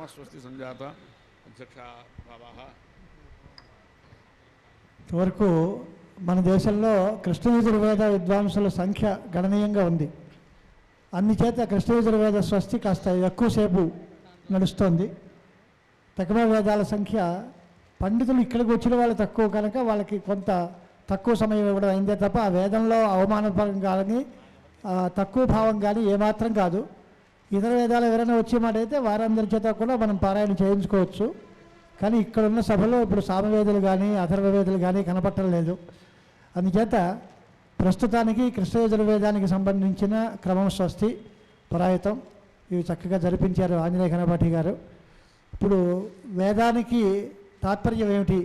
బ్రహ్మస్వస్తి సంజాత అధ్యక్ష భావాః. ఇంతవరకు మన దేశంలో కృష్ణ యజుర్వేద విద్వాంసుల సంఖ్య గణనీయంగా ఉంది. అందుచేత కృష్ణ యజుర్వేద స్వస్తి కాస్త ఎక్కువసేపు నడుస్తోంది. తక్కువ వేదాల సంఖ్య పండితులు ఇక్కడికి వచ్చిన వాళ్ళు తక్కువ కనుక వాళ్ళకి కొంత తక్కువ సమయం ఇవ్వడం అయిందే తప్ప ఆ వేదంలో అవమానపరం కానీ తక్కువ భావం కానీ ఏమాత్రం కాదు. ఇతర వేదాలు ఎవరైనా వచ్చే మాట అయితే వారందరి చేత కూడా మనం పారాయణ చేయించుకోవచ్చు. కానీ ఇక్కడున్న సభలో ఇప్పుడు సామవేదులు కానీ అథర్వవేదులు కానీ కనపట్టం లేదు. అందుచేత ప్రస్తుతానికి కృష్ణ యజుర్వేదానికి సంబంధించిన క్రమం స్వస్తి పరాయతం ఇవి చక్కగా జరిపించారు ఆంజనేయ ఘనపాఠి గారు. ఇప్పుడు వేదానికి తాత్పర్యం ఏమిటి,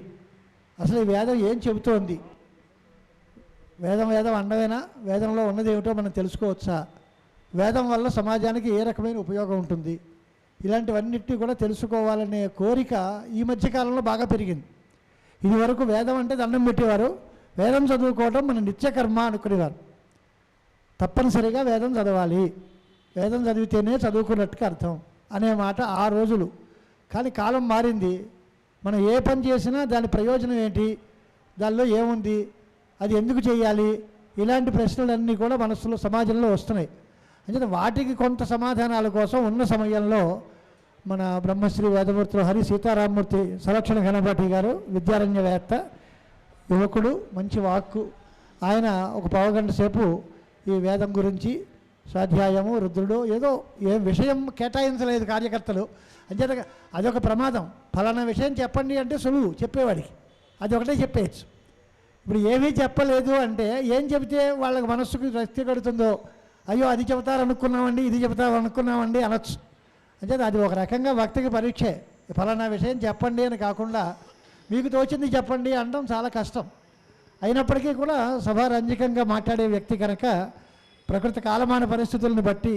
అసలు ఈ వేదం ఏం చెబుతోంది, వేదం అండమేనా, వేదంలో ఉన్నది ఏమిటో మనం తెలుసుకోవచ్చా, వేదం వల్ల సమాజానికి ఏ రకమైన ఉపయోగం ఉంటుంది, ఇలాంటివన్నిటినీ కూడా తెలుసుకోవాలనే కోరిక ఈ మధ్యకాలంలో బాగా పెరిగింది. ఇది వరకు వేదం అంటే దండం పెట్టేవారు, వేదం చదువుకోవడం మన నిత్యకర్మ అనుకునేవారు. తప్పనిసరిగా వేదం చదవాలి, వేదం చదివితేనే చదువుకున్నట్టుగా అర్థం అనే మాట ఆ రోజులు. కానీ కాలం మారింది. మనం ఏ పని చేసినా దాని ప్రయోజనం ఏంటి, దానిలో ఏముంది, అది ఎందుకు చేయాలి, ఇలాంటి ప్రశ్నలన్నీ కూడా మనసులో సమాజంలో వస్తున్నాయి. అంటే వాటికి కొంత సమాధానాల కోసం ఉన్న సమయంలో మన బ్రహ్మశ్రీ వేదమూర్తులు హరి సీతారామమూర్తి సంరక్షణ ఘనపాఠి గారు విద్యారణ్యవేత్త, యువకుడు, మంచి వాక్కు, ఆయన ఒక పావుగంట సేపు ఈ వేదం గురించి స్వాధ్యాయము రుద్రుడు ఏదో ఏ విషయం కేటాయించలేదు కార్యకర్తలు. అంచేత అదొక ప్రమాదం. ఫలానా విషయం చెప్పండి అంటే సులువు చెప్పేవాడికి, అది ఒకటే చెప్పేయచ్చు. ఇప్పుడు ఏమీ చెప్పలేదు అంటే ఏం చెబితే వాళ్ళకి మనస్సుకు రక్తి కడుతుందో, అయ్యో అది చెబుతారనుకున్నామండి ఇది చెబుతారనుకున్నామండి అనొచ్చు. అంచేత అది ఒక రకంగా భక్తికి పరీక్షే. ఫలానా విషయం చెప్పండి అని కాకుండా మీకు తోచింది చెప్పండి అనడం చాలా కష్టం. అయినప్పటికీ కూడా సభారంజకంగా మాట్లాడే వ్యక్తి కనుక ప్రకృతి కాలమాన పరిస్థితులను బట్టి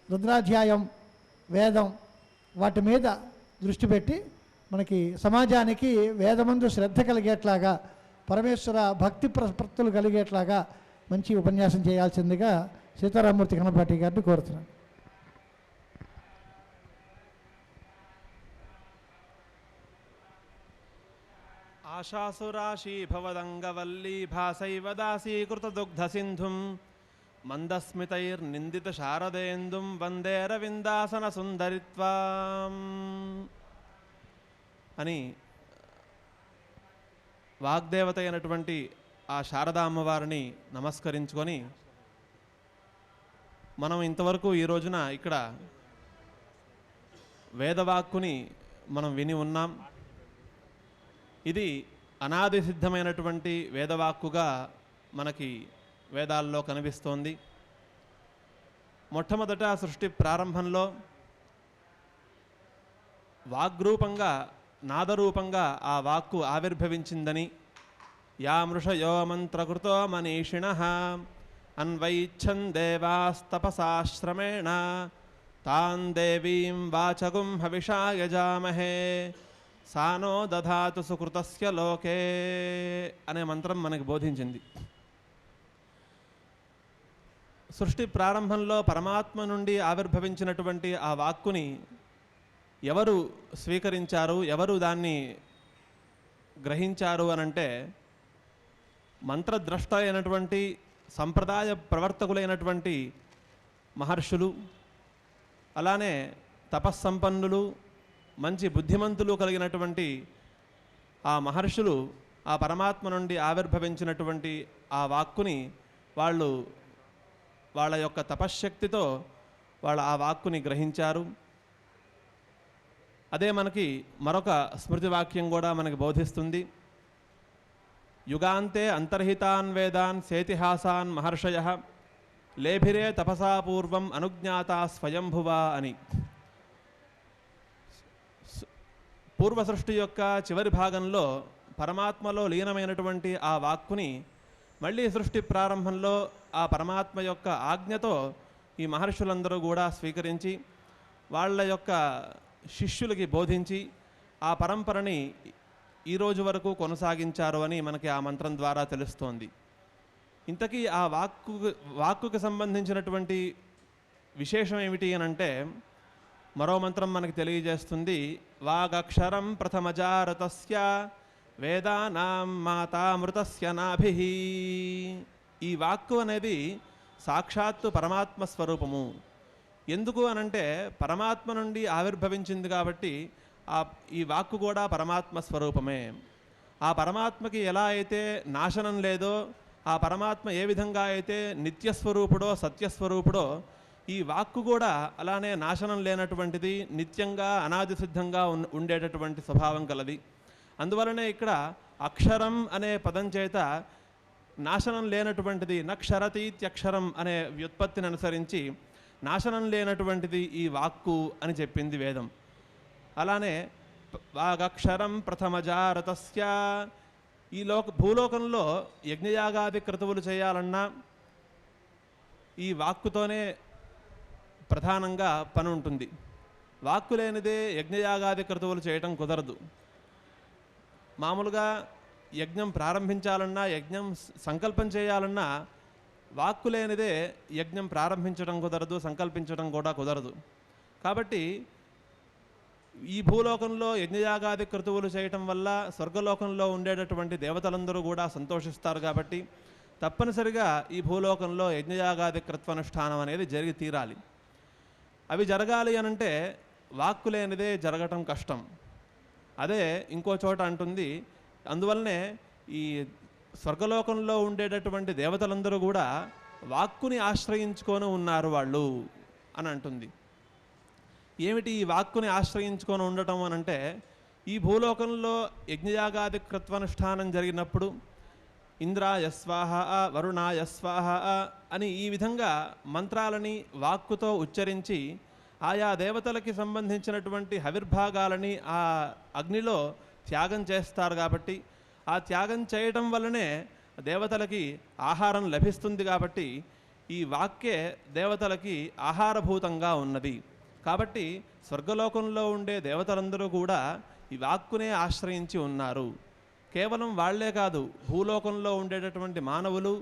రుద్రాధ్యాయం వేదం వాటి మీద దృష్టి పెట్టి మనకి సమాజానికి వేదమందు శ్రద్ధ కలిగేట్లాగా పరమేశ్వర భక్తి ప్రపత్తులు కలిగేట్లాగా మంచి ఉపన్యాసం చేయాల్సిందిగా సీతారామమూర్తి ఘనపాఠి గారిని కోరుతున్నాను. ఆశాసురాశీ భవదంగవల్లీ భాసైవ దాసీకృత దుగ్ధ సింధుం మందస్మితైర్నిందిత శారదేందుం వందే రవిందాసన సుందరిత్వాం అని వాగ్దేవత అయినటువంటి ఆ శారదా అమ్మవారిని నమస్కరించుకొని మనం ఇంతవరకు ఈ రోజున ఇక్కడ వేదవాక్కుని మనం విని ఉన్నాం. ఇది అనాది సిద్ధమైనటువంటి వేదవాక్కుగా మనకి వేదాల్లో కనిపిస్తోంది. మొట్టమొదట సృష్టి ప్రారంభంలో వాగ్రూపంగా నాదరూపంగా ఆ వాక్కు ఆవిర్భవించిందని, యా మృషయో మంత్రకృతో మనీషిణః అన్వైచ్ఛన్ దేవాస్తపసాశ్రమేణ తాన్ దేవీం వాచగుం హవిషా యజామహే సానో దధాతు సుకృతస్య లోకే అనే మంత్రం మనకు బోధించింది. సృష్టి ప్రారంభంలో పరమాత్మ నుండి ఆవిర్భవించినటువంటి ఆ వాక్కుని ఎవరు స్వీకరించారు, ఎవరు దాన్ని గ్రహించారు అనంటే మంత్రద్రష్ట అయినటువంటి సంప్రదాయ ప్రవర్తకులైనటువంటి మహర్షులు, అలానే తపస్సంపన్నులు, మంచి బుద్ధిమంతులు కలిగినటువంటి ఆ మహర్షులు ఆ పరమాత్మ నుండి ఆవిర్భవించినటువంటి ఆ వాక్కుని వాళ్ళు వాళ్ళ యొక్క తపశ్శక్తితో వాళ్ళ ఆ వాక్కుని గ్రహించారు. అదే మనకి మరొక స్మృతి వాక్యం కూడా మనకి బోధిస్తుంది. యుగాంతే అంతర్హితాన్ వేదాన్ సేతిహాసాన్ మహర్షయః లేభిరే తపసా పూర్వం అనుజ్ఞాతా స్వయంభువా అని. పూర్వ సృష్టి యొక్క చివరి భాగంలో పరమాత్మలో లీనమైనటువంటి ఆ వాక్కుని మళ్ళీ సృష్టి ప్రారంభంలో ఆ పరమాత్మ యొక్క ఆజ్ఞతో ఈ మహర్షులందరూ కూడా స్వీకరించి వాళ్ళ యొక్క శిష్యులకి బోధించి ఆ పరంపరని ఈరోజు వరకు కొనసాగించారు అని మనకి ఆ మంత్రం ద్వారా తెలుస్తోంది. ఇంతకీ ఆ వాక్కుకి సంబంధించినటువంటి విశేషం ఏమిటి అని అంటే మరో మంత్రం మనకి తెలియజేస్తుంది, వాగక్షరం ప్రథమజారతస్య వేదానాం మాతామృతస్య నాభిః. ఈ వాక్కు అనేది సాక్షాత్తు పరమాత్మ స్వరూపము. ఎందుకు అనంటే పరమాత్మ నుండి ఆవిర్భవించింది కాబట్టి ఈ వాక్కు కూడా పరమాత్మ స్వరూపమే. ఆ పరమాత్మకి ఎలా అయితే నాశనం లేదో, ఆ పరమాత్మ ఏ విధంగా అయితే నిత్యస్వరూపుడో సత్యస్వరూపుడో, ఈ వాక్కు కూడా అలానే నాశనం లేనటువంటిది, నిత్యంగా అనాది సిద్ధంగా ఉండేటటువంటి స్వభావం కలది. అందువలనే ఇక్కడ అక్షరం అనే పదం చేత నాశనం లేనటువంటిది, నక్షరతీత్యక్షరం అనే వ్యుత్పత్తిని అనుసరించి నాశనం లేనటువంటిది ఈ వాక్కు అని చెప్పింది వేదం. అలానే వాగక్షరం ప్రథమజారతస్య, ఈ భూలోకంలో యజ్ఞయాగాది క్రతువులు చేయాలన్నా ఈ వాక్కుతోనే ప్రధానంగా పని ఉంటుంది. వాక్కు లేనిదే యజ్ఞయాగాది క్రతువులు చేయటం కుదరదు. మామూలుగా యజ్ఞం ప్రారంభించాలన్నా, యజ్ఞం సంకల్పం చేయాలన్నా వాక్కు లేనిదే యజ్ఞం ప్రారంభించడం కుదరదు, సంకల్పించడం కూడా కుదరదు. కాబట్టి ఈ భూలోకంలో యజ్ఞయాగాది క్రతువులు చేయటం వల్ల స్వర్గలోకంలో ఉండేటటువంటి దేవతలందరూ కూడా సంతోషిస్తారు. కాబట్టి తప్పనిసరిగా ఈ భూలోకంలో యజ్ఞయాగాది కృత్వానుష్ఠానం అనేది జరిగి తీరాలి. అవి జరగాలి అనంటే వాక్కు లేనిదే జరగటం కష్టం. అదే ఇంకో చోట అంటుంది, అందువల్లనే ఈ స్వర్గలోకంలో ఉండేటటువంటి దేవతలందరూ కూడా వాక్కుని ఆశ్రయించుకొని ఉన్నారు వాళ్ళు అని అంటుంది. ఏమిటి ఈ వాక్కుని ఆశ్రయించుకొని ఉండటం అనంటే, ఈ భూలోకంలో యజ్ఞయాగాది కృత్వానుష్ఠానం జరిగినప్పుడు ఇంద్రాయ స్వాహ, వరుణాయ స్వాహ అని ఈ విధంగా మంత్రాలని వాక్కుతో ఉచ్చరించి ఆయా దేవతలకి సంబంధించినటువంటి హవిర్భాగాలని ఆ అగ్నిలో త్యాగం చేస్తారు. కాబట్టి ఆ త్యాగం చేయటం వల్లనే దేవతలకి ఆహారం లభిస్తుంది. కాబట్టి ఈ వాక్యే దేవతలకి ఆహారభూతంగా ఉన్నది. కాబట్టి స్వర్గలోకంలో ఉండే దేవతలందరూ కూడా ఈ వాక్కునే ఆశ్రయించి ఉన్నారు. కేవలం వాళ్లే కాదు, భూలోకంలో ఉండేటటువంటి మానవులు,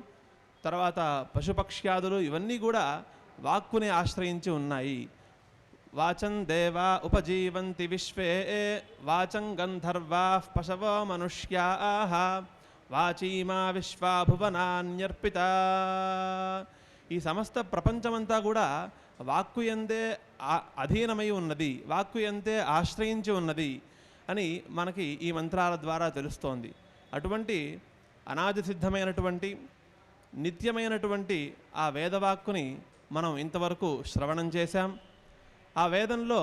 తర్వాత పశుపక్ష్యాదులు ఇవన్నీ కూడా వాక్కునే ఆశ్రయించి ఉన్నాయి. వాచం దేవా ఉపజీవంతి విశ్వే వాచం గంధర్వా పశవో మనుష్యాః వాచీమా విశ్వా భువనాన్యర్పిత. ఈ సమస్త ప్రపంచమంతా కూడా వాక్కు యందే అధీనమై ఉన్నది, వాక్కు యందే ఆశ్రయించి ఉన్నది అని మనకి ఈ మంత్రాల ద్వారా తెలుస్తోంది. అటువంటి అనాది సిద్ధమైనటువంటి నిత్యమైనటువంటి ఆ వేదవాక్కుని మనం ఇంతవరకు శ్రవణం చేశాం. ఆ వేదంలో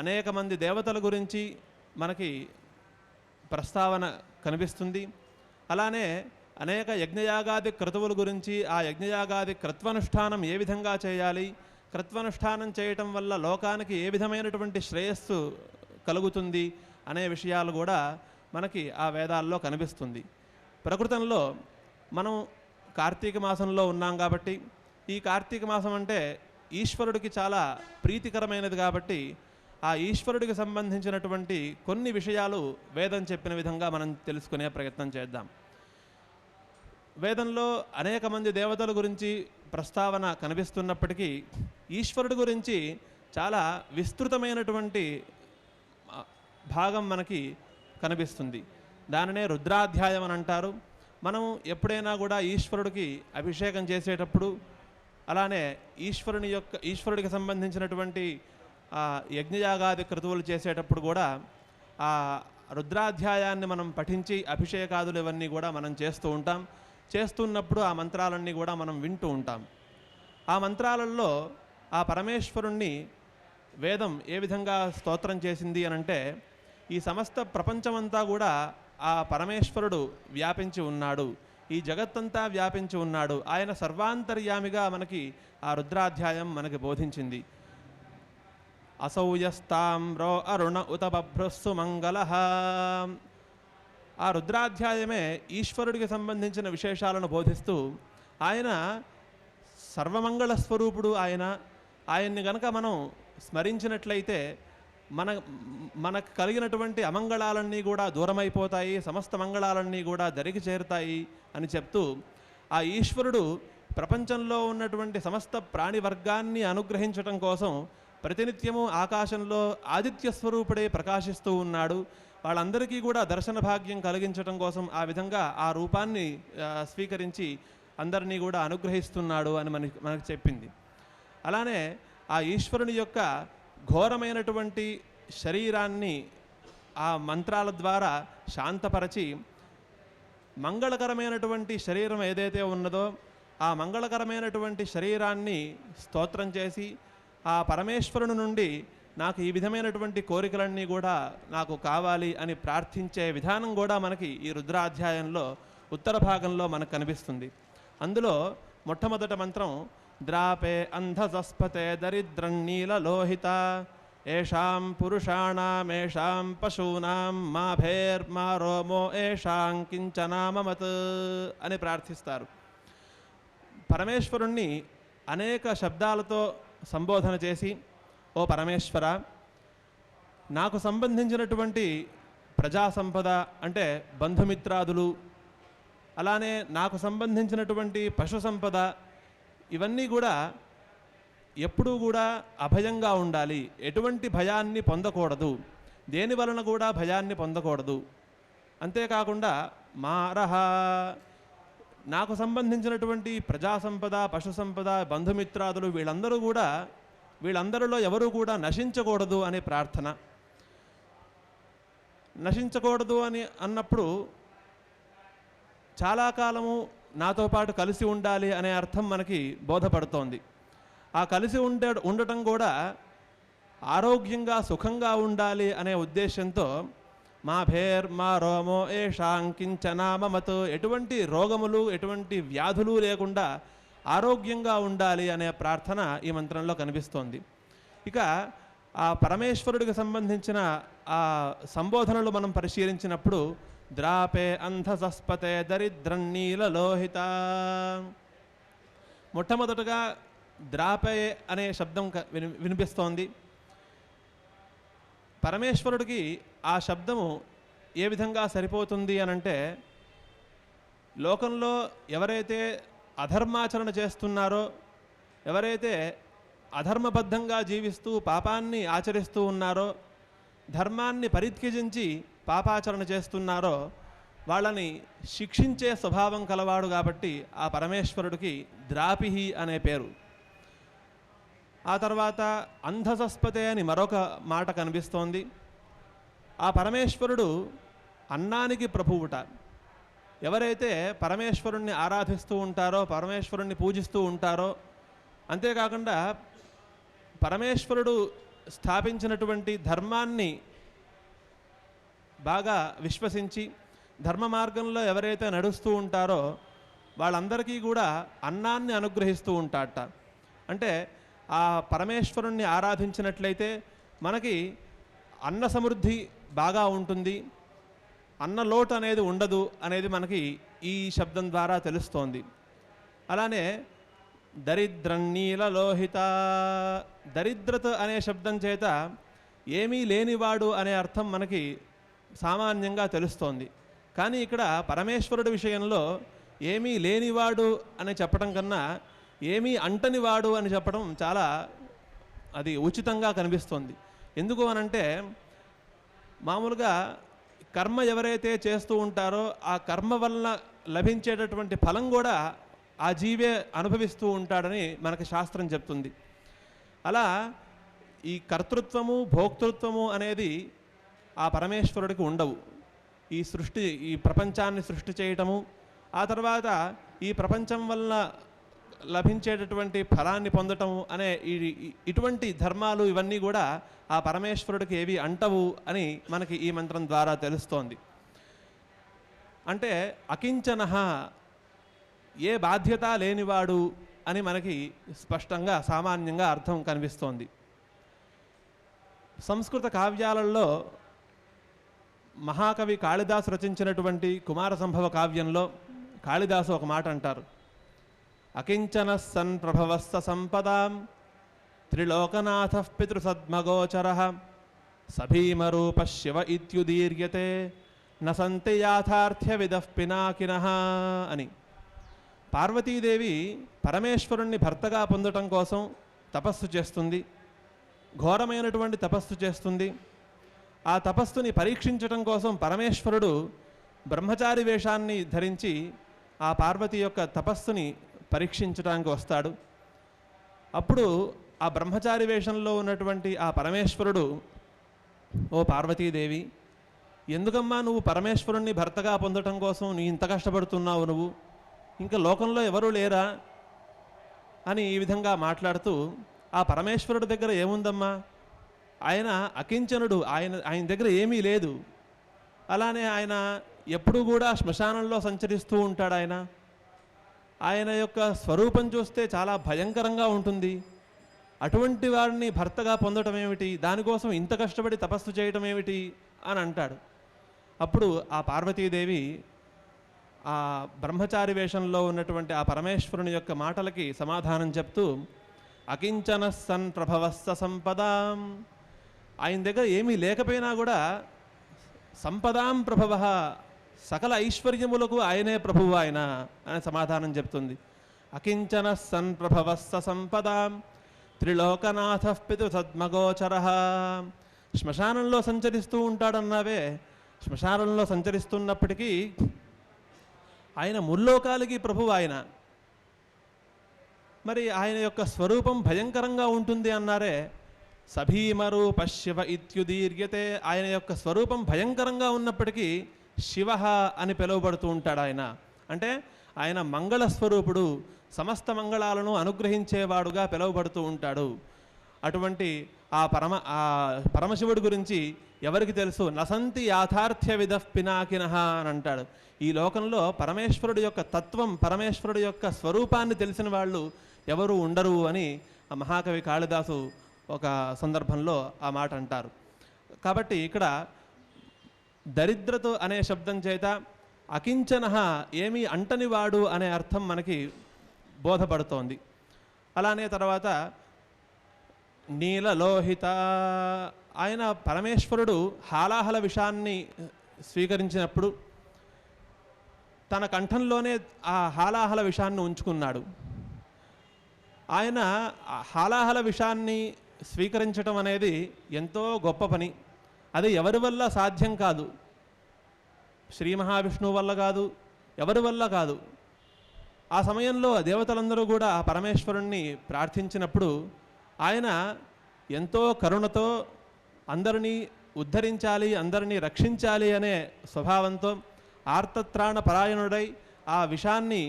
అనేక మంది దేవతల గురించి మనకి ప్రస్తావన కనిపిస్తుంది. అలానే అనేక యజ్ఞయాగాది క్రతువుల గురించి, ఆ యజ్ఞయాగాది క్రత్వానుష్ఠానం ఏ విధంగా చేయాలి, క్రత్వానుష్ఠానం చేయటం వల్ల లోకానికి ఏ విధమైనటువంటి శ్రేయస్సు కలుగుతుంది అనే విషయాలు కూడా మనకి ఆ వేదాల్లో కనిపిస్తుంది. ప్రకృతంలో మనం కార్తీక మాసంలో ఉన్నాం కాబట్టి, ఈ కార్తీక మాసం అంటే ఈశ్వరుడికి చాలా ప్రీతికరమైనది. కాబట్టి ఆ ఈశ్వరుడికి సంబంధించినటువంటి కొన్ని విషయాలు వేదం చెప్పిన విధంగా మనం తెలుసుకునే ప్రయత్నం చేద్దాం. వేదంలో అనేక మంది దేవతల గురించి ప్రస్తావన కనిపిస్తున్నప్పటికీ ఈశ్వరుడి గురించి చాలా విస్తృతమైనటువంటి భాగం మనకి కనిపిస్తుంది. దానినే రుద్రాధ్యాయం అని అంటారు. మనం ఎప్పుడైనా కూడా ఈశ్వరుడికి అభిషేకం చేసేటప్పుడు, అలానే ఈశ్వరుడికి సంబంధించినటువంటి యజ్ఞయాగాది క్రతువులు చేసేటప్పుడు కూడా ఆ రుద్రాధ్యాయాన్ని మనం పఠించి అభిషేకాదులు ఇవన్నీ కూడా మనం చేస్తూ ఉంటాం. చేస్తున్నప్పుడు ఆ మంత్రాలన్నీ కూడా మనం వింటూ ఉంటాం. ఆ మంత్రాలలో ఆ పరమేశ్వరుణ్ణి వేదం ఏ విధంగా స్తోత్రం చేసింది అనంటే, ఈ సమస్త ప్రపంచమంతా కూడా ఆ పరమేశ్వరుడు వ్యాపించి ఉన్నాడు, ఈ జగత్తంతా వ్యాపించి ఉన్నాడు, ఆయన సర్వాంతర్యామిగా మనకి ఆ రుద్రాధ్యాయం మనకి బోధించింది. అసౌయస్తామ్రో అరుణ ఉత బభ్రస్సు మంగళః. ఆ రుద్రాధ్యాయమే ఈశ్వరుడికి సంబంధించిన విశేషాలను బోధిస్తూ, ఆయన సర్వమంగళ స్వరూపుడు. ఆయన్ని గనక మనం స్మరించినట్లయితే మనకు కలిగినటువంటి అమంగళాలన్నీ కూడా దూరమైపోతాయి, సమస్త మంగళాలన్నీ కూడా దరికి చేరుతాయి అని చెప్తూ, ఆ ఈశ్వరుడు ప్రపంచంలో ఉన్నటువంటి సమస్త ప్రాణి వర్గాన్ని అనుగ్రహించటం కోసం ప్రతినిత్యము ఆకాశంలో ఆదిత్య స్వరూపుడే ప్రకాశిస్తూ ఉన్నాడు. వాళ్ళందరికీ కూడా దర్శన భాగ్యం కలిగించడం కోసం ఆ విధంగా ఆ రూపాన్ని స్వీకరించి అందరినీ కూడా అనుగ్రహిస్తున్నాడు అని మనకు చెప్పింది. అలానే ఆ ఈశ్వరుని యొక్క ఘోరమైనటువంటి శరీరాన్ని ఆ మంత్రాల ద్వారా శాంతపరచి మంగళకరమైనటువంటి శరీరం ఏదైతే ఉన్నదో ఆ మంగళకరమైనటువంటి శరీరాన్ని స్తోత్రం చేసి ఆ పరమేశ్వరుని నుండి నాకు ఈ విధమైనటువంటి కోరికలన్నీ కూడా నాకు కావాలి అని ప్రార్థించే విధానం కూడా మనకి ఈ రుద్రాధ్యాయంలో ఉత్తర భాగంలో మనకు కనిపిస్తుంది. అందులో మొట్టమొదటి మంత్రం ద్రాపే అంధసస్పతే దరిద్రన్నీలలోహిత ఏషాం పురుషాణామేషాం పశూనాం మాభేర్మా రోమో ఏషాం కించనామమత్ అని ప్రార్థిస్తారు. పరమేశ్వరుణ్ణి అనేక శబ్దాలతో సంబోధన చేసి, ఓ పరమేశ్వర, నాకు సంబంధించినటువంటి ప్రజా సంపద అంటే బంధుమిత్రాదులు, అలానే నాకు సంబంధించినటువంటి పశు సంపద, ఇవన్నీ కూడా ఎప్పుడూ కూడా అభయంగా ఉండాలి. ఎటువంటి భయాన్ని పొందకూడదు, దేని వలన కూడా భయాన్ని పొందకూడదు. అంతేకాకుండా మారహ, నాకు సంబంధించినటువంటి ప్రజా సంపద, పశు సంపద, బంధుమిత్రాదులు వీళ్ళందరిలో ఎవరు కూడా నశించకూడదు అనే ప్రార్థన. నశించకూడదు అని అన్నప్పుడు చాలా కాలము నాతో పాటు కలిసి ఉండాలి అనే అర్థం మనకి బోధపడుతోంది. ఆ కలిసి ఉండటం కూడా ఆరోగ్యంగా సుఖంగా ఉండాలి అనే ఉద్దేశంతో మా భేర్మా రోమో ఏషాం కించనామమత్, ఎటువంటి రోగములు ఎటువంటి వ్యాధులు లేకుండా ఆరోగ్యంగా ఉండాలి అనే ప్రార్థన ఈ మంత్రంలో కనిపిస్తోంది. ఇక ఆ పరమేశ్వరుడికి సంబంధించిన ఆ సంబోధనలు మనం పరిశీలించినప్పుడు ద్రాపే అంధసస్పతే దరిద్రన్నీలలోహిత, మొట్టమొదటగా ద్రాపే అనే శబ్దం వినిపిస్తోంది. పరమేశ్వరుడికి ఆ శబ్దము ఏ విధంగా సరిపోతుంది అనంటే, లోకంలో ఎవరైతే అధర్మాచరణ చేస్తున్నారో, ఎవరైతే అధర్మబద్ధంగా జీవిస్తూ పాపాన్ని ఆచరిస్తూ ఉన్నారో, ధర్మాన్ని పరిత్యజించి పాపాచరణ చేస్తున్నారో వాళ్ళని శిక్షించే స్వభావం కలవాడు కాబట్టి ఆ పరమేశ్వరుడికి ద్రాపిహి అనే పేరు. ఆ తర్వాత అంధసస్పతే అని మరొక మాట కనిపిస్తోంది. ఆ పరమేశ్వరుడు అన్నానికి ప్రభువుట. ఎవరైతే పరమేశ్వరుణ్ణి ఆరాధిస్తూ ఉంటారో, పరమేశ్వరుణ్ణి పూజిస్తూ ఉంటారో, అంతేకాకుండా పరమేశ్వరుడు స్థాపించినటువంటి ధర్మాన్ని బాగా విశ్వసించి ధర్మ మార్గంలో ఎవరైతే నడుస్తూ ఉంటారో వాళ్ళందరికీ కూడా అన్నాన్ని అనుగ్రహిస్తూ ఉంటాడట. అంటే ఆ పరమేశ్వరుణ్ణి ఆరాధించినట్లయితే మనకి అన్న సమృద్ధి బాగా ఉంటుంది, అన్న లోటు అనేది ఉండదు అనేది మనకి ఈ శబ్దం ద్వారా తెలుస్తోంది. అలానే దరిద్రన్నీలలోహిత, దరిద్రత అనే శబ్దం చేత ఏమీ లేనివాడు అనే అర్థం మనకి సామాన్యంగా తెలుస్తోంది. కానీ ఇక్కడ పరమేశ్వరుడి విషయంలో ఏమీ లేనివాడు అని చెప్పడం కన్నా ఏమీ అంటనివాడు అని చెప్పడం చాలా అది ఉచితంగా కనిపిస్తోంది. ఎందుకు అనంటే, మామూలుగా కర్మ ఎవరైతే చేస్తూ ఉంటారో ఆ కర్మ వల్ల లభించేటటువంటి ఫలం కూడా ఆ జీవే అనుభవిస్తూ ఉంటాడని మనకి శాస్త్రం చెప్తుంది. అలా ఈ కర్తృత్వము భోక్తృత్వము అనేది ఆ పరమేశ్వరుడికి ఉండవు. ఈ ప్రపంచాన్ని సృష్టి చేయటము, ఆ తర్వాత ఈ ప్రపంచం వల్ల లభించేటటువంటి ఫలాన్ని పొందటము అనే ఇటువంటి ధర్మాలు ఇవన్నీ కూడా ఆ పరమేశ్వరుడికి ఏవి అంటవు అని మనకి ఈ మంత్రం ద్వారా తెలుస్తోంది. అంటే అకించనః, ఏ బాధ్యత లేనివాడు అని మనకి స్పష్టంగా సామాన్యంగా అర్థం కనిపిస్తోంది. సంస్కృత కావ్యాలలో మహాకవి కాళిదాసు రచించినటువంటి కుమార సంభవ కావ్యంలో కాళిదాసు ఒక మాట అంటారు. అకించన సన్ ప్రభవస్స సంపదాం త్రిలోకనాథ పితృసద్మగోచర సభీమరూప శివ ఇత్యుదీర్యతే నసంతి యాథార్థ్య విదః పినాకినః అని. పార్వతీదేవి పరమేశ్వరుణ్ణి భర్తగా పొందటం కోసం తపస్సు చేస్తుంది. ఘోరమైనటువంటి తపస్సు చేస్తుంది. ఆ తపస్సుని పరీక్షించటం కోసం పరమేశ్వరుడు బ్రహ్మచారి వేషాన్ని ధరించి ఆ పార్వతి యొక్క తపస్సుని పరీక్షించడానికి వస్తాడు. అప్పుడు ఆ బ్రహ్మచారి వేషంలో ఉన్నటువంటి ఆ పరమేశ్వరుడు, ఓ పార్వతీదేవి, ఎందుకమ్మా నువ్వు పరమేశ్వరుణ్ణి భర్తగా పొందటం కోసం నీ ఇంత కష్టపడుతున్నావు, నువ్వు ఇంకా లోకంలో ఎవరూ లేరా అని ఈ విధంగా మాట్లాడుతూ, ఆ పరమేశ్వరుడి దగ్గర ఏముందమ్మా, ఆయన అకించనుడు, ఆయన దగ్గర ఏమీ లేదు. అలానే ఆయన ఎప్పుడూ కూడా శ్మశానంలో సంచరిస్తూ ఉంటాడు. ఆయన యొక్క స్వరూపం చూస్తే చాలా భయంకరంగా ఉంటుంది. అటువంటి వాడిని భర్తగా పొందటం ఏమిటి, దానికోసం ఇంత కష్టపడి తపస్సు చేయటం ఏమిటి అని అంటాడు. అప్పుడు ఆ పార్వతీదేవి ఆ బ్రహ్మచారి వేషంలో ఉన్నటువంటి ఆ పరమేశ్వరుని యొక్క మాటలకి సమాధానం చెప్తూ, అకించన సన్ ప్రభవస్స సంపదాం, ఆయన దగ్గర ఏమీ లేకపోయినా కూడా సంపదాం ప్రభవ, సకల ఐశ్వర్యములకు ఆయనే ప్రభువు ఆయన అని సమాధానం చెప్తుంది. అకించన సన్ ప్రభవస్స సంపదాం త్రిలోకనాథ పితు సద్మగోచర. శ్మశానంలో సంచరిస్తూ ఉంటాడన్నావే, శ్మశానంలో సంచరిస్తున్నప్పటికీ ఆయన ముల్లోకాలకి ప్రభువు ఆయన. మరి ఆయన యొక్క స్వరూపం భయంకరంగా ఉంటుంది అన్నారే, సభీమరూప శివ ఇత్యుదీర్యతే, ఆయన యొక్క స్వరూపం భయంకరంగా ఉన్నప్పటికీ శివ అని పిలువబడుతూ ఉంటాడు ఆయన. అంటే ఆయన మంగళ స్వరూపుడు, సమస్త మంగళాలను అనుగ్రహించేవాడుగా పిలువబడుతూ ఉంటాడు. అటువంటి ఆ పరమశివుడి గురించి ఎవరికి తెలుసు, నసంతి యాథార్థ్య విదః పినాకినః అని అంటాడు. ఈ లోకంలో పరమేశ్వరుడు యొక్క తత్వం, పరమేశ్వరుడు యొక్క స్వరూపాన్ని తెలిసిన వాళ్ళు ఎవరు ఉండరు అని ఆ మహాకవి కాళిదాసు ఒక సందర్భంలో ఆ మాట అంటారు. కాబట్టి ఇక్కడ దరిద్రతో అనే శబ్దం చేత అకించన, ఏమీ అంటనివాడు అనే అర్థం మనకి బోధపడుతోంది. అలానే తర్వాత నీలలోహిత, ఆయన పరమేశ్వరుడు హాలాహల విషాన్ని స్వీకరించినప్పుడు తన కంఠంలోనే ఆ హాలాహల విషాన్ని ఉంచుకున్నాడు. ఆయన హాలాహల విషాన్ని స్వీకరించటం అనేది ఎంతో గొప్ప పని. అది ఎవరి వల్ల సాధ్యం కాదు, శ్రీ మహావిష్ణువు వల్ల కాదు, ఎవరి వల్ల కాదు. ఆ సమయంలో దేవతలందరూ కూడా ఆ పరమేశ్వరుణ్ణి ప్రార్థించినప్పుడు ఆయన ఎంతో కరుణతో అందరినీ ఉద్ధరించాలి, అందరినీ రక్షించాలి అనే స్వభావంతో ఆర్తత్రాణ పరాయణుడై ఆ విషాన్ని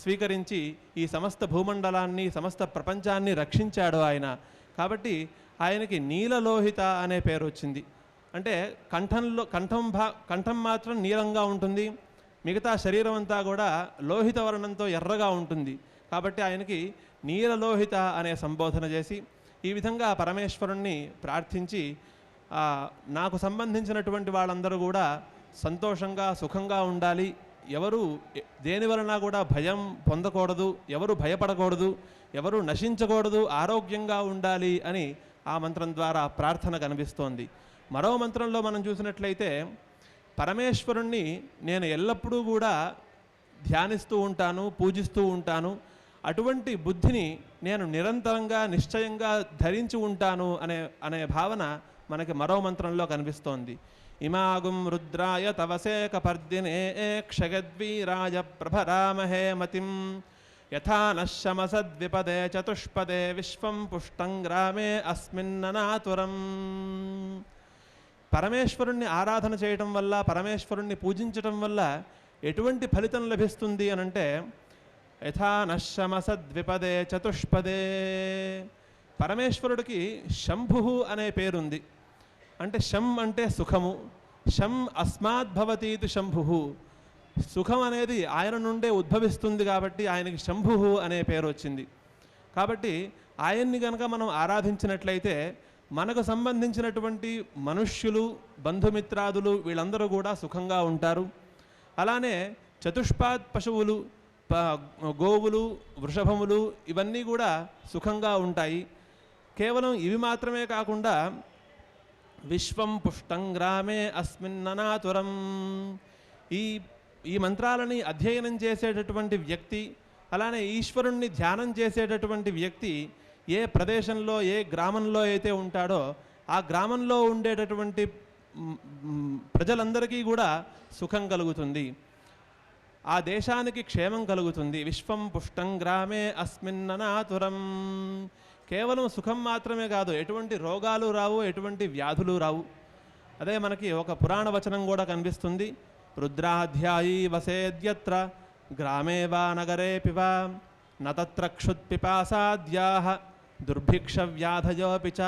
స్వీకరించి ఈ సమస్త భూమండలాన్ని, సమస్త ప్రపంచాన్ని రక్షించాడు ఆయన. కాబట్టి ఆయనకి నీలలోహిత అనే పేరు వచ్చింది. అంటే కంఠం మాత్రం నీలంగా ఉంటుంది, మిగతా శరీరం అంతా కూడా లోహిత వర్ణంతో ఎర్రగా ఉంటుంది. కాబట్టి ఆయనకి నీలలోహిత అనే సంబోధన చేసి ఈ విధంగా పరమేశ్వరుణ్ణి ప్రార్థించి నాకు సంబంధించినటువంటి వాళ్ళందరూ కూడా సంతోషంగా సుఖంగా ఉండాలి, ఎవరు దేని వలన కూడా భయం పొందకూడదు, ఎవరు భయపడకూడదు, ఎవరు నశించకూడదు, ఆరోగ్యంగా ఉండాలి అని ఆ మంత్రం ద్వారా ప్రార్థన కనిపిస్తోంది. మరో మంత్రంలో మనం చూసినట్లయితే పరమేశ్వరుణ్ణి నేను ఎల్లప్పుడూ కూడా ధ్యానిస్తూ ఉంటాను, పూజిస్తూ ఉంటాను, అటువంటి బుద్ధిని నేను నిరంతరంగా నిశ్చయంగా ధరించి ఉంటాను అనే భావన మనకి మరో మంత్రంలో కనిపిస్తోంది. ఇమాగుం రుద్రాయ తవసేక పర్దినే క్షగద్వీరాయ ప్రభరామహే మతిం యథా నశ్యమసద్విపదే చతుష్పదే విశ్వం పుష్టం గ్రామే అస్మిన్ననాతురం. పరమేశ్వరుణ్ణి ఆరాధన చేయటం వల్ల, పరమేశ్వరుణ్ణి పూజించటం వల్ల ఎటువంటి ఫలితం లభిస్తుంది అనంటే యథా నశ్యమసద్విపదే చతుష్పదే. పరమేశ్వరుడికి శంభు అనే పేరుంది. అంటే శం అంటే సుఖము, శం అస్మాద్భవతీతి శంభు, సుఖం అనేది ఆయన నుండే ఉద్భవిస్తుంది కాబట్టి ఆయనకి శంభు అనే పేరు వచ్చింది. కాబట్టి ఆయన్ని కనుక మనం ఆరాధించినట్లయితే మనకు సంబంధించినటువంటి మనుష్యులు, బంధుమిత్రాదులు వీళ్ళందరూ కూడా సుఖంగా ఉంటారు. అలానే చతుష్పాద్ పశువులు, గోవులు, వృషభములు ఇవన్నీ కూడా సుఖంగా ఉంటాయి. కేవలం ఇవి మాత్రమే కాకుండా విశ్వం పుష్టం గ్రామే అస్మిన్ననాతురం, ఈ మంత్రాలని అధ్యయనం చేసేటటువంటి వ్యక్తి, అలానే ఈశ్వరుణ్ణి ధ్యానం చేసేటటువంటి వ్యక్తి ఏ ప్రదేశంలో ఏ గ్రామంలో అయితే ఉంటాడో ఆ గ్రామంలో ఉండేటటువంటి ప్రజలందరికీ కూడా సుఖం కలుగుతుంది, ఆ దేశానికి క్షేమం కలుగుతుంది. విశ్వం పుష్టం గ్రామే అస్మిన్ననాతురం. కేవలం సుఖం మాత్రమే కాదు, ఎటువంటి రోగాలు రావు, ఎటువంటి వ్యాధులు రావు. అదే మనకి ఒక పురాణ వచనం కూడా కనిపిస్తుంది. రుద్రాధ్యాయీ వసేద్యత్ర గ్రామే వా నగరేపి వా నతత్ర క్షుత్పిపాసాద్యాః దుర్భిక్ష వ్యాధయోపి చ.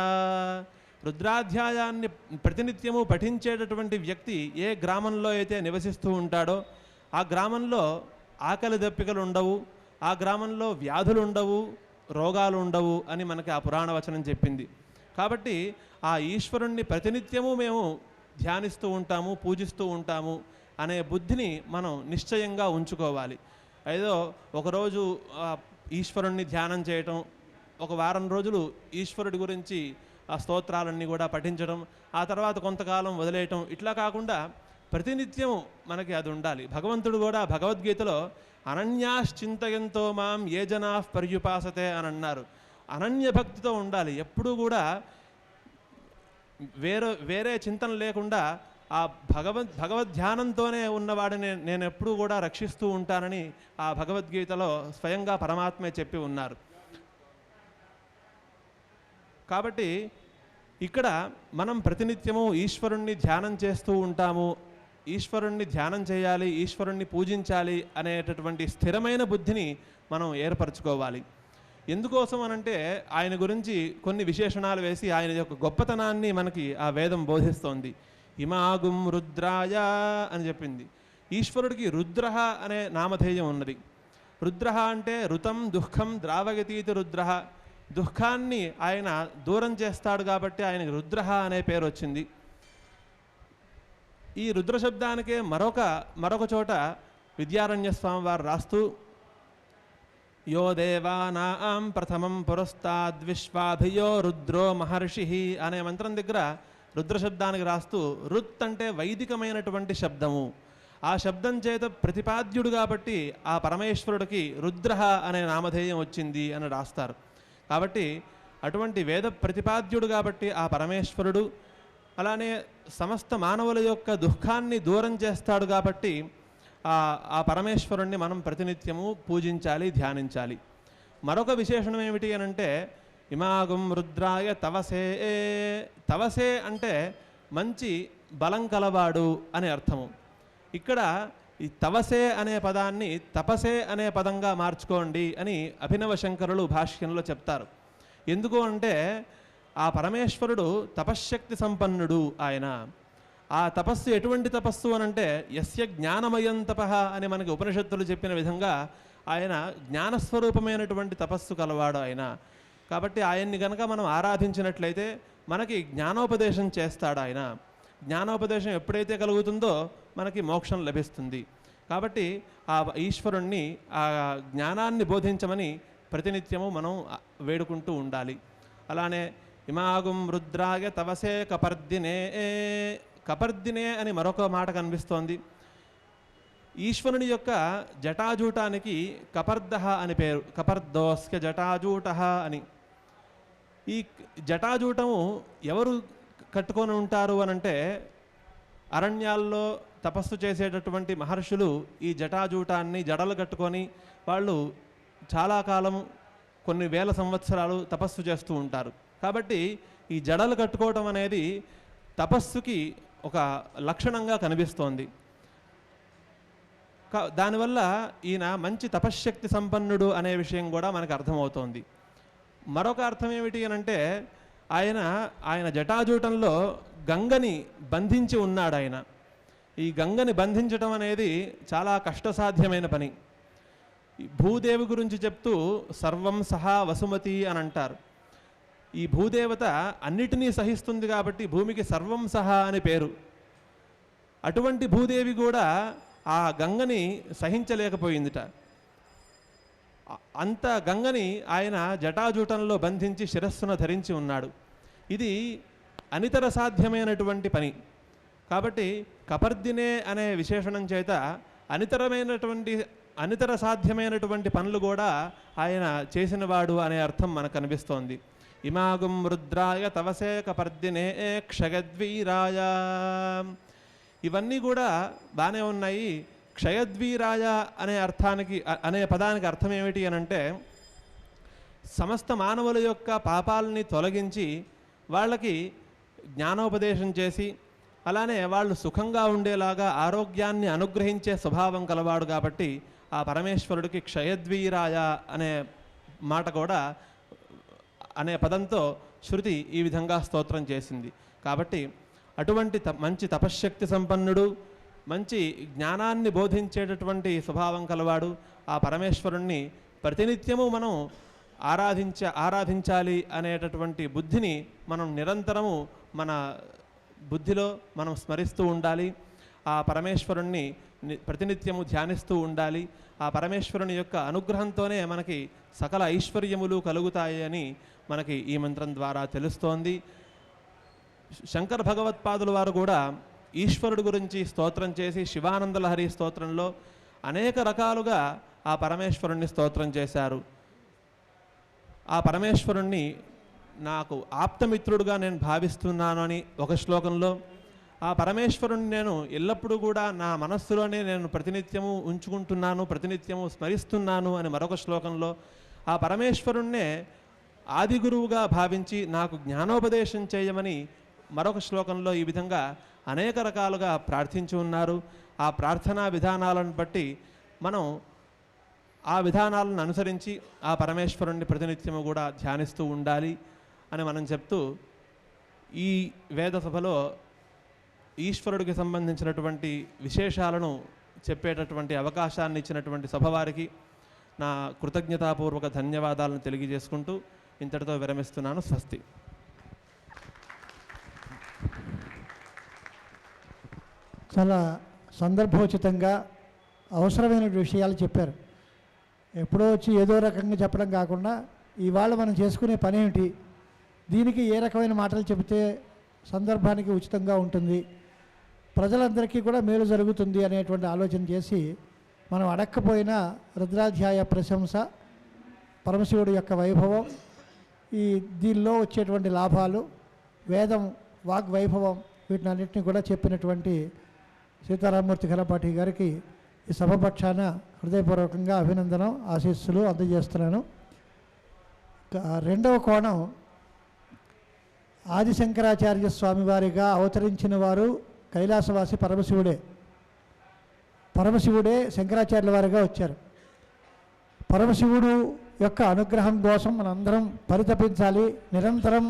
రుద్రాధ్యాయాన్ని ప్రతినిత్యము పఠించేటటువంటి వ్యక్తి ఏ గ్రామంలో అయితే నివసిస్తూ ఉంటాడో ఆ గ్రామంలో ఆకలి దప్పికలు ఉండవు, ఆ గ్రామంలో వ్యాధులు ఉండవు, రోగాలు ఉండవు అని మనకి ఆ పురాణ వచనం చెప్పింది. కాబట్టి ఆ ఈశ్వరుణ్ణి ప్రతినిత్యము మేము ధ్యానిస్తూ ఉంటాము, పూజిస్తూ ఉంటాము అనే బుద్ధిని మనం నిశ్చయంగా ఉంచుకోవాలి. ఏదో ఒకరోజు ఈశ్వరుణ్ణి ధ్యానం చేయటం, ఒక వారం రోజులు ఈశ్వరుడి గురించి ఆ స్తోత్రాలన్నీ కూడా పఠించడం, ఆ తర్వాత కొంతకాలం వదిలేయటం, ఇట్లా కాకుండా ప్రతినిత్యం మనకి అది ఉండాలి. భగవంతుడు కూడా భగవద్గీతలో అనన్యాశ్చింతయంతో మాం ఏ జనా పర్యుపాసతే అని అన్నారు. అనన్య భక్తితో ఉండాలి. ఎప్పుడూ కూడా వేరే చింతన లేకుండా ఆ భగవద్ధ్యానంతోనే ఉన్నవాడిని నేను ఎప్పుడూ కూడా రక్షిస్తూ ఉంటానని ఆ భగవద్గీతలో స్వయంగా పరమాత్మే చెప్పి ఉన్నారు. కాబట్టి ఇక్కడ మనం ప్రతినిత్యము ఈశ్వరుణ్ణి ధ్యానం చేస్తూ ఉంటాము, ఈశ్వరుణ్ణి ధ్యానం చేయాలి, ఈశ్వరుణ్ణి పూజించాలి అనేటటువంటి స్థిరమైన బుద్ధిని మనం ఏర్పరచుకోవాలి. ఎందుకోసం అనంటే ఆయన గురించి కొన్ని విశేషణాలు వేసి ఆయన యొక్క గొప్పతనాన్ని మనకి ఆ వేదం బోధిస్తోంది. ఇమాగుం రుద్రాయ అని చెప్పింది. ఈశ్వరుడికి రుద్ర అనే నామధేయం ఉన్నది. రుద్ర అంటే ఋతం దుఃఖం ద్రావగతీతి రుద్ర. దుఃఖాన్ని ఆయన దూరం చేస్తాడు కాబట్టి ఆయనకి రుద్ర అనే పేరు వచ్చింది. ఈ రుద్ర శబ్దానికే మరొక చోట విద్యారణ్య స్వామి వారు రాస్తూ యో దేవానాం ప్రథమం పురస్తాద్విశ్వాధియో రుద్రో మహర్షి అనే మంత్రం దగ్గర రుద్ర శబ్దానికి రాస్తూ రుత్ అంటే వైదికమైనటువంటి శబ్దము, ఆ శబ్దం చేత ప్రతిపాద్యుడు కాబట్టి ఆ పరమేశ్వరుడికి రుద్ర అనే నామధేయం వచ్చింది అని రాస్తారు. కాబట్టి అటువంటి వేద ప్రతిపాద్యుడు కాబట్టి ఆ పరమేశ్వరుడు, అలానే సమస్త మానవుల యొక్క దుఃఖాన్ని దూరం చేస్తాడు కాబట్టి ఆ పరమేశ్వరుణ్ణి మనం ప్రతినిత్యము పూజించాలి, ధ్యానించాలి. మరొక విశేషణం ఏమిటి అనంటే ఇమాగుం రుద్రాయ తవసే. తవసే అంటే మంచి బలం కలవాడు అనే అర్థము. ఇక్కడ ఈ తవసే అనే పదాన్ని తపసే అనే పదంగా మార్చుకోండి అని అభినవ శంకరులు భాష్యంలో చెప్తారు. ఎందుకు అంటే ఆ పరమేశ్వరుడు తపశ్శక్తి సంపన్నుడు. ఆయన ఆ తపస్సు ఎటువంటి తపస్సు అనంటే యస్య జ్ఞానమయం తపః అని మనకి ఉపనిషత్తులు చెప్పిన విధంగా ఆయన జ్ఞానస్వరూపమైనటువంటి తపస్సు కలవాడు ఆయన. కాబట్టి ఆయన్ని కనుక మనం ఆరాధించినట్లయితే మనకి జ్ఞానోపదేశం చేస్తాడు ఆయన. జ్ఞానోపదేశం ఎప్పుడైతే కలుగుతుందో మనకి మోక్షం లభిస్తుంది. కాబట్టి ఆ ఈశ్వరుణ్ణి ఆ జ్ఞానాన్ని బోధించమని ప్రతినిత్యము మనం వేడుకుంటూ ఉండాలి. అలానే ఇమాగుం రుద్రాయ తవసే కపర్దినే. కపర్దినే అని మరొక మాట కనిపిస్తోంది. ఈశ్వరుని యొక్క జటాజూటానికి కపర్దహ అని పేరు. కపర్దోస్య జటాజూట అని. ఈ జటాజూటము ఎవరు కట్టుకొని ఉంటారు అనంటే అరణ్యాల్లో తపస్సు చేసేటటువంటి మహర్షులు ఈ జటాజూటాన్ని జడలు కట్టుకొని వాళ్ళు చాలా కాలం కొన్ని వేల సంవత్సరాలు తపస్సు చేస్తూ ఉంటారు. కాబట్టి ఈ జడలు కట్టుకోవటం అనేది తపస్సుకి ఒక లక్షణంగా కనిపిస్తోంది. దానివల్ల ఈయన మంచి తపశ్శక్తి సంపన్నుడు అనే విషయం కూడా మనకు అర్థమవుతోంది. మరొక అర్థం ఏమిటి అనంటే ఆయన జటాజూటంలో గంగని బంధించి ఉన్నాడు ఆయన. ఈ గంగని బంధించడం అనేది చాలా కష్టసాధ్యమైన పని. భూదేవి గురించి చెప్తూ సర్వం సహా వసుమతి అని అంటారు. ఈ భూదేవత అన్నిటినీ సహిస్తుంది కాబట్టి భూమికి సర్వం సహా అని పేరు. అటువంటి భూదేవి కూడా ఆ గంగని సహించలేకపోయిందిట. అంత గంగని ఆయన జటాజూటంలో బంధించి శిరస్సును ధరించి ఉన్నాడు. ఇది అనితర సాధ్యమైనటువంటి పని. కాబట్టి కపర్దినే అనే విశేషణం చేత అనితరమైనటువంటి అనితర సాధ్యమైనటువంటి పనులు కూడా ఆయన చేసినవాడు అనే అర్థం మనకు కనిపిస్తోంది. ఇమాగుం రుద్రాయ తవసేక పర్దినే క్షయద్వీరాయ, ఇవన్నీ కూడా బాగానే ఉన్నాయి. క్షయద్వీరాయ అనే పదానికి అర్థం ఏమిటి అని అంటే, సమస్త మానవుల యొక్క పాపాలని తొలగించి వాళ్ళకి జ్ఞానోపదేశం చేసి అలానే వాళ్ళు సుఖంగా ఉండేలాగా ఆరోగ్యాన్ని అనుగ్రహించే స్వభావం కలవాడు కాబట్టి ఆ పరమేశ్వరుడికి క్షయద్వీరాయ అనే మాట కూడా అనే పదంతో శృతి ఈ విధంగా స్తోత్రం చేసింది. కాబట్టి అటువంటి మంచి తపశ్శక్తి సంపన్నుడు, మంచి జ్ఞానాన్ని బోధించేటటువంటి స్వభావం కలవాడు ఆ పరమేశ్వరుణ్ణి ప్రతినిత్యము మనం ఆరాధించాలి అనేటటువంటి బుద్ధిని మనం నిరంతరము మన బుద్ధిలో మనం స్మరిస్తూ ఉండాలి. ఆ పరమేశ్వరుణ్ణి ప్రతినిత్యము ధ్యానిస్తూ ఉండాలి. ఆ పరమేశ్వరుని యొక్క అనుగ్రహంతోనే మనకి సకల ఐశ్వర్యములు కలుగుతాయి అని మనకి ఈ మంత్రం ద్వారా తెలుస్తోంది. శంకర భగవత్పాదుల వారు కూడా ఈశ్వరుడు గురించి స్తోత్రం చేసి శివానందలహరి స్తోత్రంలో అనేక రకాలుగా ఆ పరమేశ్వరుణ్ణి స్తోత్రం చేశారు. ఆ పరమేశ్వరుణ్ణి నాకు ఆప్తమిత్రుడుగా నేను భావిస్తున్నాను అని ఒక శ్లోకంలో, ఆ పరమేశ్వరుణ్ణి నేను ఎల్లప్పుడూ కూడా నా మనస్సులోనే నేను ప్రతినిత్యము ఉంచుకుంటున్నాను, ప్రతినిత్యము స్మరిస్తున్నాను అని మరొక శ్లోకంలో, ఆ పరమేశ్వరుణ్ణే ఆది గురువుగా భావించి నాకు జ్ఞానోపదేశం చేయమని మరొక శ్లోకంలో ఈ విధంగా అనేక రకాలుగా ప్రార్థించి ఉన్నారు. ఆ ప్రార్థనా విధానాలను బట్టి మనం ఆ విధానాలను అనుసరించి ఆ పరమేశ్వరుణ్ణి ప్రతినిత్యము కూడా ధ్యానిస్తూ ఉండాలి అని మనం చెప్తూ, ఈ వేద సభలో ఈశ్వరుడికి సంబంధించినటువంటి విశేషాలను చెప్పేటటువంటి అవకాశాన్ని ఇచ్చినటువంటి సభవారికి నా కృతజ్ఞతాపూర్వక ధన్యవాదాలను తెలియజేసుకుంటూ ఇంతటితో విరమిస్తున్నాను. స్వస్తి. చాలా సందర్భోచితంగా అవసరమైన విషయాలు చెప్పారు. ఎప్పుడో వచ్చి ఏదో రకంగా చెప్పడం కాకుండా ఇవాళ మనం చేసుకునే పని ఏమిటి, దీనికి ఏ రకమైన మాటలు చెబితే సందర్భానికి ఉచితంగా ఉంటుంది, ప్రజలందరికీ కూడా మేలు జరుగుతుంది అనేటువంటి ఆలోచన చేసి మనం అడక్కపోయినా రుద్రాధ్యాయ ప్రశంస, పరమశివుడి యొక్క వైభవం, ఈ దీనిలో వచ్చేటువంటి లాభాలు, వేదం వాగ్వైభవం, వీటినన్నింటినీ కూడా చెప్పినటువంటి సీతారామమూర్తి ఘనపాఠి గారికి ఈ సభపక్షాన హృదయపూర్వకంగా అభినందనం, ఆశీస్సులు అందజేస్తున్నాను. రెండవ కోణం, ఆదిశంకరాచార్య స్వామివారిగా అవతరించిన వారు కైలాసవాసి పరమశివుడే శంకరాచార్యుల వారిగా వచ్చారు. పరమశివుడు యొక్క అనుగ్రహం కోసం మనందరం పరితపించాలి, నిరంతరం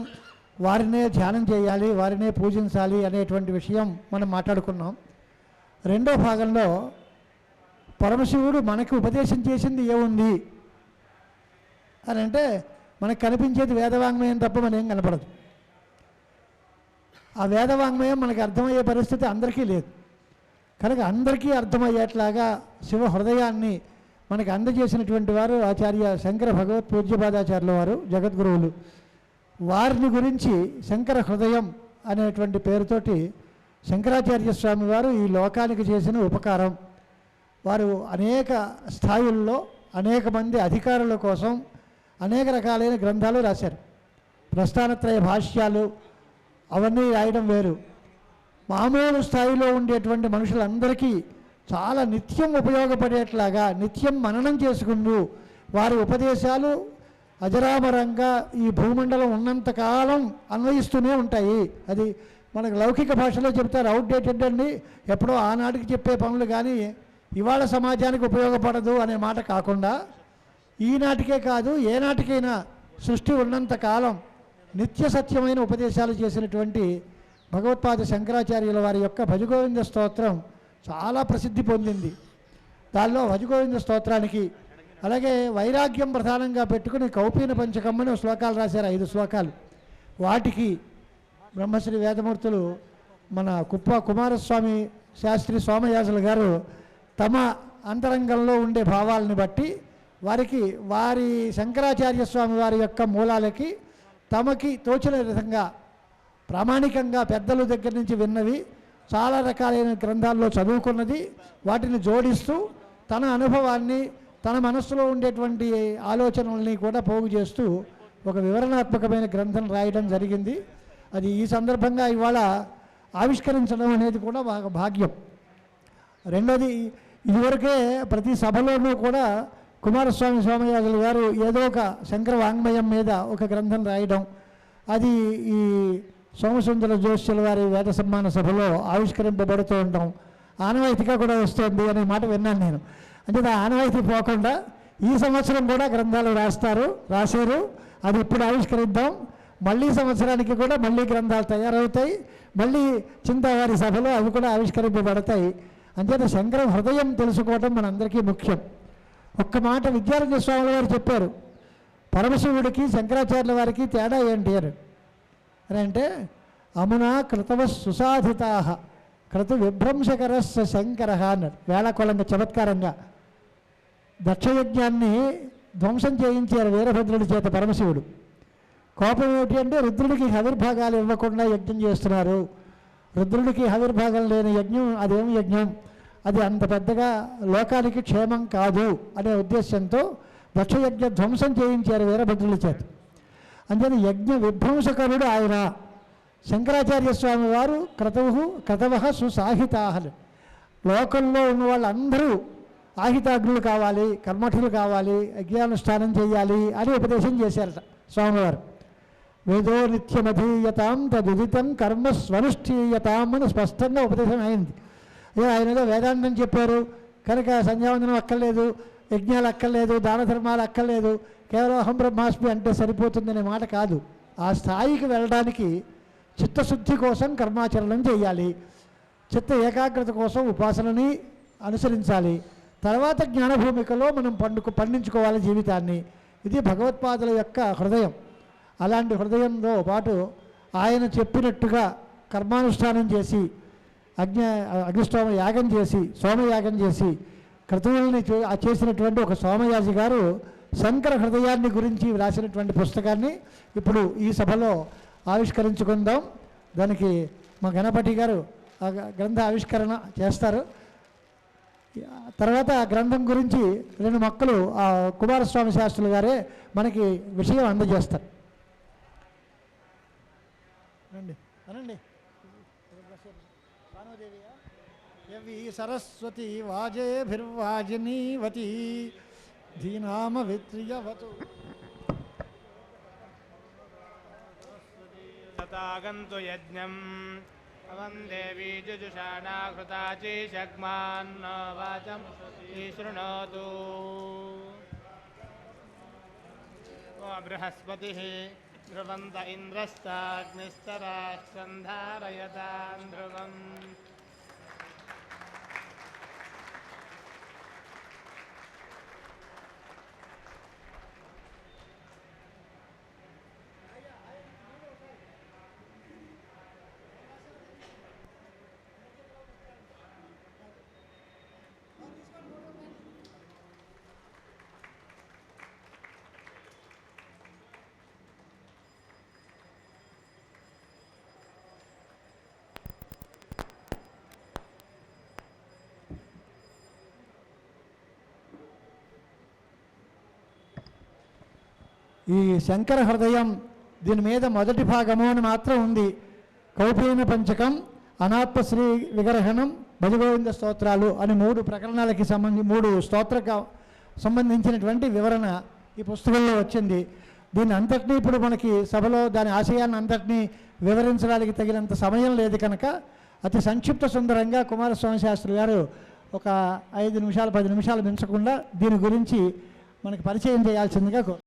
వారినే ధ్యానం చేయాలి, వారినే పూజించాలి అనేటువంటి విషయం మనం మాట్లాడుకున్నాం. రెండో భాగంలో పరమశివుడు మనకి ఉపదేశం చేసింది ఏముంది అని అంటే, మనకు కనిపించేది వేదవాంగ్మయం తప్ప మనకేం కనపడదు. ఆ వేదవాంగ్మయం మనకి అర్థమయ్యే పరిస్థితి అందరికీ లేదు. కనుక అందరికీ అర్థమయ్యేట్లాగా శివ హృదయాన్ని మనకి అందజేసినటువంటి వారు ఆచార్య శంకర భగవత్ పూజ్యపాదాచార్యుల వారు, జగద్గురువులు. వారిని గురించి శంకర హృదయం అనేటువంటి పేరుతోటి శంకరాచార్య స్వామి వారు ఈ లోకానికి చేసిన ఉపకారం, వారు అనేక స్థాయిల్లో అనేక మంది అధికారుల కోసం అనేక రకాలైన గ్రంథాలు రాశారు. ప్రస్థానత్రయ భాష్యాలు అవన్నీ రాయడం వేరు, మామూలు స్థాయిలో ఉండేటువంటి మనుషులందరికీ చాలా నిత్యం ఉపయోగపడేట్లాగా నిత్యం మననం చేసుకుంటూ వారి ఉపదేశాలు అజరామరంగా ఈ భూమండలం ఉన్నంతకాలం అన్వయిస్తూనే ఉంటాయి. అది మనకు లౌకిక భాషలో చెప్తారు, అవుట్డేటెడ్ అండి, ఎప్పుడో ఆనాటికి చెప్పే పనులు కానీ ఇవాళ సమాజానికి ఉపయోగపడదు అనే మాట కాకుండా, ఈనాటికే కాదు ఏనాటికైనా సృష్టి ఉన్నంతకాలం నిత్య సత్యమైన ఉపదేశాలు చేసినటువంటి భగవత్పాద శంకరాచార్యుల వారి యొక్క భజగోవింద స్తోత్రం చాలా ప్రసిద్ధి పొందింది. దానిలో భజగోవింద స్తోత్రానికి అలాగే వైరాగ్యం ప్రధానంగా పెట్టుకుని కౌపీన పంచకమ్మని శ్లోకాలు రాశారు, 5 శ్లోకాలు. వాటికి బ్రహ్మశ్రీ వేదమూర్తులు మన కుమారస్వామి శాస్త్రి సోమయాజుల గారు తమ అంతరంగంలో ఉండే భావాలని బట్టి వారికి వారి శంకరాచార్య స్వామి వారి యొక్క మూలాలకి తమకి తోచిన విధంగా ప్రామాణికంగా పెద్దల దగ్గర నుంచి విన్నవి, చాలా రకాలైన గ్రంథాల్లో చదువుకున్నది, వాటిని జోడిస్తూ తన అనుభవాన్ని, తన మనస్సులో ఉండేటువంటి ఆలోచనల్ని కూడా పోగు చేస్తూ ఒక వివరణాత్మకమైన గ్రంథం రాయడం జరిగింది. అది ఈ సందర్భంగా ఇవాళ ఆవిష్కరించడం అనేది కూడా భాగ్యం. రెండోది, ఇదివరకే ప్రతి సభలోనూ కూడా కుమారస్వామి సోమయాజులు గారు ఏదో ఒక శంకర వాంగ్మయం మీద ఒక గ్రంథం రాయడం, అది ఈ సోమసుందర జోష్యుల వారి వేద సమ్మాన సభలో ఆవిష్కరింపబడుతూ ఉండడం ఆనవాయితీగా కూడా వస్తుంది అనే మాట విన్నాను నేను. అంటే ఆనవాయితీ పోకుండా ఈ సంవత్సరం కూడా గ్రంథాలు రాశారు. అది ఇప్పుడు ఆవిష్కరిద్దాం. మళ్ళీ సంవత్సరానికి కూడా మళ్ళీ గ్రంథాలు తయారవుతాయి. మళ్ళీ చింతావారి సభలో అవి కూడా ఆవిష్కరింపబడతాయి. అంచేత శంకర హృదయం తెలుసుకోవటం మనందరికీ ముఖ్యం. ఒక్క మాట విద్యారణ్య స్వాముల వారు చెప్పారు, పరమశివుడికి శంకరాచార్యుల వారికి తేడా ఏంటి అని అంటే, అమునా కృతవ సుసాధితా క్రతు విభ్రంశకరస్స శంకర అన్నారు. వేళాకోళంగా చమత్కారంగా దక్షయజ్ఞాన్ని ధ్వంసం చేయించారు వీరభద్రుడి చేత పరమశివుడు. కోపం ఏమిటి అంటే, రుద్రుడికి హవిర్భాగాలు ఇవ్వకుండా యజ్ఞం చేస్తున్నారు. రుద్రుడికి హవిర్భాగం లేని యజ్ఞం అదేం యజ్ఞం, అది అంత పెద్దగా లోకానికి క్షేమం కాదు అనే ఉద్దేశంతో దక్షయజ్ఞ ధ్వంసం చేయించారు వీరభద్రుడి చేత. అందుకని యజ్ఞ విధ్వంసకరుడు ఆయన. శంకరాచార్య స్వామి వారు క్రతవ సుసాహితాహలు. లోకంలో ఉన్న వాళ్ళందరూ ఆహితాగ్నులు కావాలి, కర్మఠులు కావాలి, యజ్ఞానుష్ఠానం చేయాలి అని ఉపదేశం చేశారట స్వామివారు. వేదో నిత్యమధీయతాం తదుదితం కర్మ స్వనుష్ఠీయతాం అని స్పష్టంగా ఉపదేశం అయింది. ఆయనగా వేదాంతం చెప్పారు కనుక సంధ్యావందనం అక్కర్లేదు, యజ్ఞాలు అక్కర్లేదు, దాన ధర్మాలు అక్కర్లేదు, కేవలం అహం బ్రహ్మాస్మి అంటే సరిపోతుందనే మాట కాదు. ఆ స్థాయికి వెళ్ళడానికి చిత్తశుద్ధి కోసం కర్మాచరణం చేయాలి, చిత్త ఏకాగ్రత కోసం ఉపాసనని అనుసరించాలి. తర్వాత జ్ఞానభూమికలో మనం పండించుకోవాలి జీవితాన్ని. ఇది భగవత్పాదుల యొక్క హృదయం. అలాంటి హృదయంతో పాటు ఆయన చెప్పినట్టుగా కర్మానుష్ఠానం చేసి అగ్నిష్టోమ యాగం చేసి సోమయాగం చేసి క్రతువుల్ని చేసినటువంటి ఒక సోమయాజి గారు శంకర హృదయాన్ని గురించి రాసినటువంటి పుస్తకాన్ని ఇప్పుడు ఈ సభలో ఆవిష్కరించుకుందాం. దానికి మా గణపతి గారు గ్రంథ ఆవిష్కరణ చేస్తారు. తర్వాత ఆ గ్రంథం గురించి రెండు మొక్కలు కుమారస్వామి శాస్త్రులు గారే మనకి విషయం అందజేస్తారు. అనండి. సరస్వతి వాజేభిర్వాజినీవతి ధీనామ విత్రియవతు తతాగంతు యజ్ఞం వందే వీజుషాణాకృతాచీషగ్మాన్న వాచం శృణోతు. బృహస్పతి ధ్రువంత ఇంద్రశ్చాగ్నిస్తరాశ్చంధారయతాం ధ్రువం. ఈ శంకర హృదయం దీని మీద మొదటి భాగము అని మాత్రం ఉంది. కౌపీన పంచకం, అనాత్మశ్రీ విగ్రహణం, భజగోవింద స్తోత్రాలు అని 3 ప్రకరణాలకి 3 స్తోత్రకు సంబంధించినటువంటి వివరణ ఈ పుస్తకంలో వచ్చింది. దీన్ని అంతటినీ ఇప్పుడు మనకి సభలో దాని ఆశయాన్ని అంతటినీ వివరించడానికి తగినంత సమయం లేదు కనుక అతి సంక్షిప్త సుందరంగా కుమారస్వామి శాస్త్రి గారు ఒక 5 నిమిషాలు 10 నిమిషాలు మించకుండా దీని గురించి మనకి పరిచయం చేయాల్సిందిగా